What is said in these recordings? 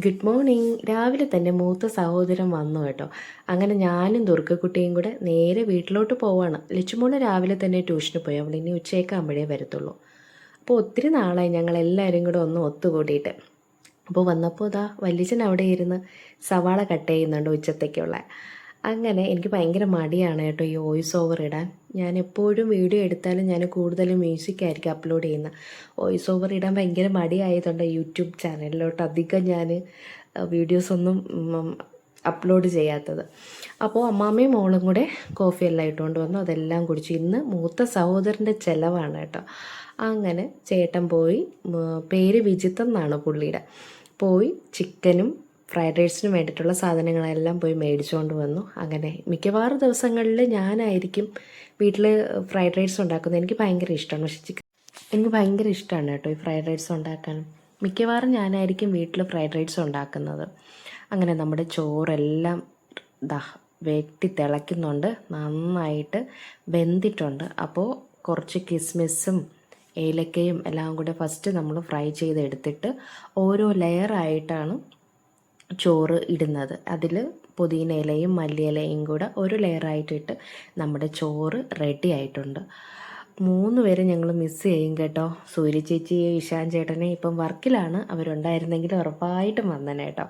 Good morning. രാവിലെ തന്നെ മൂത്ത സഹോദരൻ വന്നു കേട്ടോ. അങ്ങനെ ഞാനും ദുർഗക്കുട്ടിയും കൂടെ നേരെ വീട്ടിലോട്ട് പോവാണ്. ലച്ചുമോള് രാവിലെ തന്നെ ട്യൂഷന് പോയി. അവൾ ഇനി ഉച്ചയ്ക്കാകുമ്പോഴേ വരത്തുള്ളൂ. അപ്പോൾ ഒത്തിരി നാളായി ഞങ്ങളെല്ലാവരും കൂടെ ഒന്ന് ഒത്തുകൂടിയിട്ട്. അപ്പോൾ വന്നപ്പോൾ ഇതാ വല്യച്ഛൻ അവിടെ ഇരുന്ന് സവാള കട്ട് ചെയ്യുന്നുണ്ട് ഉച്ചത്തേക്കുള്ള. അങ്ങനെ എനിക്ക് ഭയങ്കര മടിയാണ് കേട്ടോ ഈ വോയിസ് ഓവർ ഇടാൻ. ഞാൻ എപ്പോഴും വീഡിയോ എടുത്താലും ഞാൻ കൂടുതലും മ്യൂസിക്കായിരിക്കും അപ്ലോഡ് ചെയ്യുന്നത്. വോയിസ് ഓവർ ഇടാൻ ഭയങ്കര മടിയായതുകൊണ്ട് യൂട്യൂബ് ചാനലിലോട്ട് അധികം ഞാൻ വീഡിയോസൊന്നും അപ്ലോഡ് ചെയ്യാത്തത്. അപ്പോൾ അമ്മാമ്മയും മോളും കൂടെ കോഫി എല്ലാം ഇട്ടുകൊണ്ട് വന്നു. അതെല്ലാം കുടിച്ചു. ഇന്ന് മൂത്ത സഹോദരൻ്റെ ചിലവാണ് കേട്ടോ. അങ്ങനെ ചേട്ടൻ പോയി, പേര് വിജിത്ത് എന്നാണ് പുള്ളിയുടെ, പോയി ചിക്കനും ഫ്രൈഡ് റൈസിന് വേണ്ടിയിട്ടുള്ള സാധനങ്ങളെല്ലാം പോയി മേടിച്ചുകൊണ്ട് വന്നു. അങ്ങനെ മിക്കവാറും ദിവസങ്ങളിൽ ഞാനായിരിക്കും വീട്ടിൽ ഫ്രൈഡ് റൈസ് ഉണ്ടാക്കുന്നത്. എനിക്ക് ഭയങ്കര ഇഷ്ടമാണ്. പക്ഷേ എനിക്ക് ഭയങ്കര ഇഷ്ടമാണ് കേട്ടോ ഈ ഫ്രൈഡ് റൈസ് ഉണ്ടാക്കാൻ. മിക്കവാറും ഞാനായിരിക്കും വീട്ടിൽ ഫ്രൈഡ് റൈസ് ഉണ്ടാക്കുന്നത്. അങ്ങനെ നമ്മുടെ ചോറെല്ലാം വെട്ടി തിളയ്ക്കുന്നുണ്ട്, നന്നായിട്ട് വെന്തിട്ടുണ്ട്. അപ്പോൾ കുറച്ച് കിസ്മിസും ഏലക്കയും എല്ലാം കൂടെ ഫസ്റ്റ് നമ്മൾ ഫ്രൈ ചെയ്തെടുത്തിട്ട് ഓരോ ലെയറായിട്ടാണ് ചോറ് ഇടുന്നത്. അതിൽ പുതിന ഇലയും മല്ലിയിലയും കൂടെ ഒരു ലെയറായിട്ടിട്ട് നമ്മുടെ ചോറ് റെഡി ആയിട്ടുണ്ട്. 3 പേരെ ഞങ്ങൾ മിസ് ചെയ്യും കേട്ടോ. സൂര്യ ചേച്ചി, ഇഷാൻ ചേട്ടനെ ഇപ്പം വർക്കിലാണ്. അവരുണ്ടായിരുന്നെങ്കിൽ ഉറപ്പായിട്ടും വന്നനെ കേട്ടോ.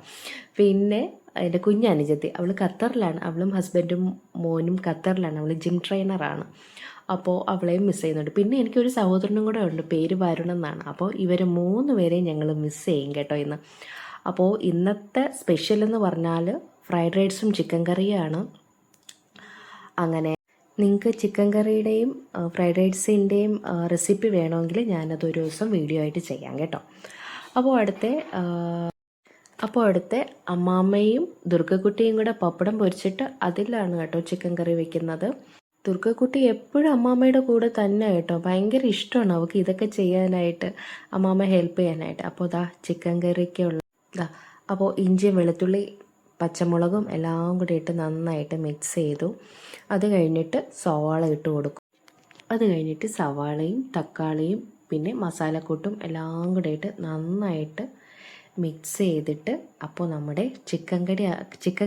പിന്നെ എൻ്റെ കുഞ്ഞനുജത്തി, അവൾ ഖത്തറിലാണ്. അവളും ഹസ്ബൻഡും മോനും ഖത്തറിലാണ്. അവൾ ജിം ട്രെയിനറാണ്. അപ്പോൾ അവളെയും മിസ് ചെയ്യുന്നുണ്ട്. പിന്നെ എനിക്കൊരു സഹോദരനും കൂടെ ഉണ്ട്, പേര് വരുൺ എന്നാണ്. അപ്പോൾ ഇവർ 3 പേരെയും ഞങ്ങൾ മിസ് ചെയ്യും കേട്ടോ ഇന്ന്. അപ്പോൾ ഇന്നത്തെ സ്പെഷ്യൽ എന്ന് പറഞ്ഞാൽ ഫ്രൈഡ് റൈസും ചിക്കൻ കറിയാണ്. അങ്ങനെ നിങ്ങൾക്ക് ചിക്കൻ കറിയുടെയും ഫ്രൈഡ് റൈസിൻ്റെയും റെസിപ്പി വേണമെങ്കിൽ ഞാനതൊരു ദിവസം വീഡിയോ ആയിട്ട് ചെയ്യാം കേട്ടോ. അപ്പോൾ അടുത്ത അമ്മാമ്മയും ദുർഗക്കുട്ടിയും കൂടെ പപ്പടം പൊരിച്ചിട്ട് അതിലാണ് കേട്ടോ ചിക്കൻ കറി വെക്കുന്നത്. ദുർഗക്കുട്ടി എപ്പോഴും അമ്മാമ്മയുടെ കൂടെ തന്നെ കേട്ടോ. ഭയങ്കര ഇഷ്ടമാണ് അവൾക്ക് ഇതൊക്കെ ചെയ്യാനായിട്ട്, അമ്മാമ്മ ഹെൽപ്പ് ചെയ്യാനായിട്ട്. അപ്പോൾ ചിക്കൻ കറിക്കുള്ള അപ്പോൾ ഇഞ്ചി, വെളുത്തുള്ളി, പച്ചമുളകും എല്ലാം കൂടി ഇട്ട് നന്നായിട്ട് മിക്സ് ചെയ്തു. അത് കഴിഞ്ഞിട്ട് സവാള ഇട്ട് കൊടുക്കും. അത് കഴിഞ്ഞിട്ട് സവാളയും തക്കാളിയും പിന്നെ മസാലക്കൂട്ടും എല്ലാം കൂടി ഇട്ട് നന്നായിട്ട് മിക്സ് ചെയ്തിട്ട്, അപ്പോൾ നമ്മുടെ ചിക്കൻ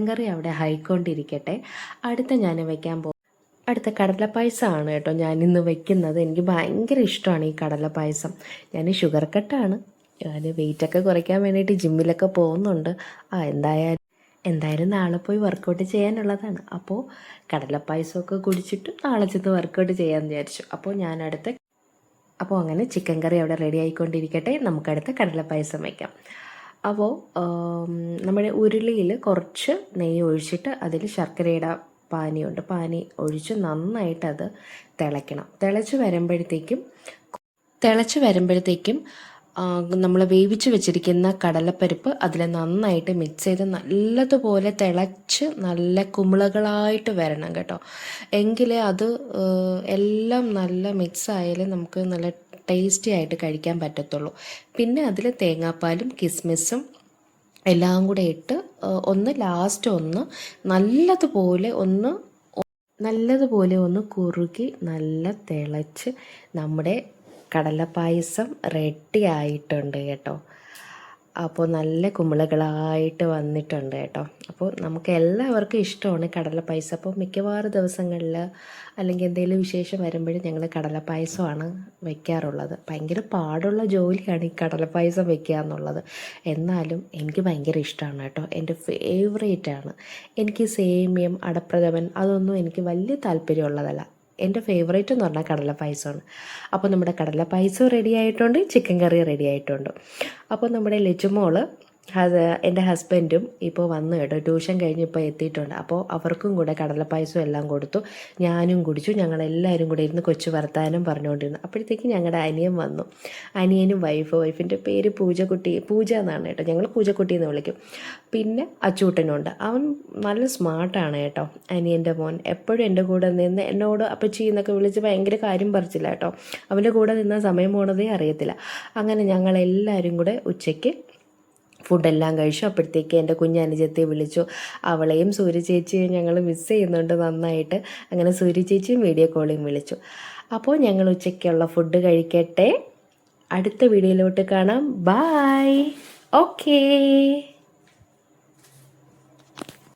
കറി അവിടെ ആയിക്കൊണ്ടിരിക്കട്ടെ. അടുത്ത കടലപ്പായസമാണ് കേട്ടോ ഞാനിന്ന് വെക്കുന്നത്. എനിക്ക് ഭയങ്കര ഇഷ്ടമാണ് ഈ കടലപ്പായസം. ഞാൻ ഷുഗർ കട്ടാണ്. ഞാൻ വെയിറ്റൊക്കെ കുറയ്ക്കാൻ വേണ്ടിയിട്ട് ജിമ്മിലൊക്കെ പോകുന്നുണ്ട്. എന്തായാലും നാളെ പോയി വർക്കൗട്ട് ചെയ്യാനുള്ളതാണ്. അപ്പോൾ കടലപ്പായസമൊക്കെ കുടിച്ചിട്ട് നാളെ ചെന്ന് വർക്കൗട്ട് ചെയ്യാമെന്ന് വിചാരിച്ചു. അപ്പോൾ അങ്ങനെ ചിക്കൻ കറി അവിടെ റെഡി ആയിക്കൊണ്ടിരിക്കട്ടെ. നമുക്കടുത്ത കടലപ്പായസം വയ്ക്കാം. അപ്പോൾ നമ്മുടെ ഉരുളിയിൽ കുറച്ച് നെയ്യ് ഒഴിച്ചിട്ട് അതിൽ ശർക്കരയുടെ പാനി ഒഴിച്ച് നന്നായിട്ട് അത് തിളയ്ക്കണം. തിളച്ച് വരുമ്പോഴത്തേക്കും നമ്മൾ വേവിച്ച് വെച്ചിരിക്കുന്ന കടലപ്പരിപ്പ് അതിൽ നന്നായിട്ട് മിക്സ് ചെയ്ത് നല്ലതുപോലെ തിളച്ച് നല്ല കുമിളകളായിട്ട് വരണം കേട്ടോ. എങ്കിലേ അത് എല്ലാം നല്ല മിക്സ് ആയാലേ നമുക്ക് നല്ല ടേസ്റ്റി ആയിട്ട് കഴിക്കാൻ പറ്റത്തുള്ളൂ. പിന്നെ അതിൽ തേങ്ങാപ്പാലും കിസ്മിസും എല്ലാം കൂടെ ഇട്ട് നല്ലതുപോലെ ഒന്ന് കുറുകി നല്ല തിളച്ച് നമ്മുടെ കടലപ്പായസം റെഡി ആയിട്ടുണ്ട് കേട്ടോ. അപ്പോൾ നല്ല കുമിളകളായിട്ട് വന്നിട്ടുണ്ട് കേട്ടോ. അപ്പോൾ നമുക്ക് എല്ലാവർക്കും ഇഷ്ടമാണ് കടലപ്പായസം. അപ്പോൾ മിക്കവാറും ദിവസങ്ങളിൽ അല്ലെങ്കിൽ എന്തെങ്കിലും വിശേഷം വരുമ്പോഴും ഞങ്ങൾ കടലപ്പായസമാണ് വയ്ക്കാറുള്ളത്. ഭയങ്കര പാടുള്ള ജോലിയാണ് ഈ കടലപ്പായസം വയ്ക്കുക എന്നുള്ളത്. എന്നാലും എനിക്ക് ഭയങ്കര ഇഷ്ടമാണ് കേട്ടോ. എൻ്റെ ഫേവറേറ്റാണ്. എനിക്ക് സേമിയം, അടപ്രഥമൻ അതൊന്നും എനിക്ക് വലിയ താല്പര്യമുള്ളതല്ല. എൻ്റെ ഫേവറേറ്റ് എന്ന് പറഞ്ഞാൽ കടലപ്പായസമാണ്. അപ്പോൾ നമ്മുടെ കടലപ്പായസം റെഡി ആയിട്ടുണ്ട്, ചിക്കൻ കറി റെഡി ആയിട്ടുണ്ട്. അപ്പോൾ നമ്മുടെ ലച്ചുമോള് എൻ്റെ ഹസ്ബൻഡും ഇപ്പോൾ വന്നു കേട്ടോ. ട്യൂഷൻ കഴിഞ്ഞ് ഇപ്പോൾ എത്തിയിട്ടുണ്ട്. അപ്പോൾ അവർക്കും കൂടെ കടലപ്പായസം എല്ലാം കൊടുത്തു. ഞാനും കുടിച്ചു. ഞങ്ങളെല്ലാവരും കൂടെ ഇരുന്ന് കൊച്ചു വർത്താനം പറഞ്ഞുകൊണ്ടിരുന്നു. അപ്പോഴത്തേക്ക് ഞങ്ങളുടെ അനിയൻ വന്നു. അനിയനും വൈഫിൻ്റെ പേര് പൂജ എന്നാണ് കേട്ടോ. ഞങ്ങൾ പൂജക്കുട്ടി എന്ന് വിളിക്കും. പിന്നെ അച്ചൂട്ടനുണ്ട്. അവൻ നല്ല സ്മാർട്ടാണ് കേട്ടോ. അനിയൻ്റെ മോൻ എപ്പോഴും എൻ്റെ കൂടെ നിന്ന് എന്നോട് അപ്പച്ചി എന്നൊക്കെ വിളിച്ച് ഭയങ്കര കാര്യം പറിച്ചില്ല കേട്ടോ. അവൻ്റെ കൂടെ നിന്ന സമയം പോണതേ അറിയത്തില്ല. അങ്ങനെ ഞങ്ങളെല്ലാവരും കൂടെ ഉച്ചയ്ക്ക് ഫുഡെല്ലാം കഴിച്ചു. അപ്പോഴത്തേക്ക് എൻ്റെ കുഞ്ഞനുജത്തെ വിളിച്ചു. അവളെയും സൂര്യ ചേച്ചിയും ഞങ്ങൾ മിസ് ചെയ്യുന്നുണ്ട് നന്നായിട്ട്. അങ്ങനെ സൂര്യ ചേച്ചിയും വീഡിയോ കോളിങ് വിളിച്ചു. അപ്പോൾ ഞങ്ങൾ ഉച്ചയ്ക്കുള്ള ഫുഡ് കഴിക്കട്ടെ. അടുത്ത വീഡിയോയിലോട്ട് കാണാം. ബൈ. ഓക്കേ.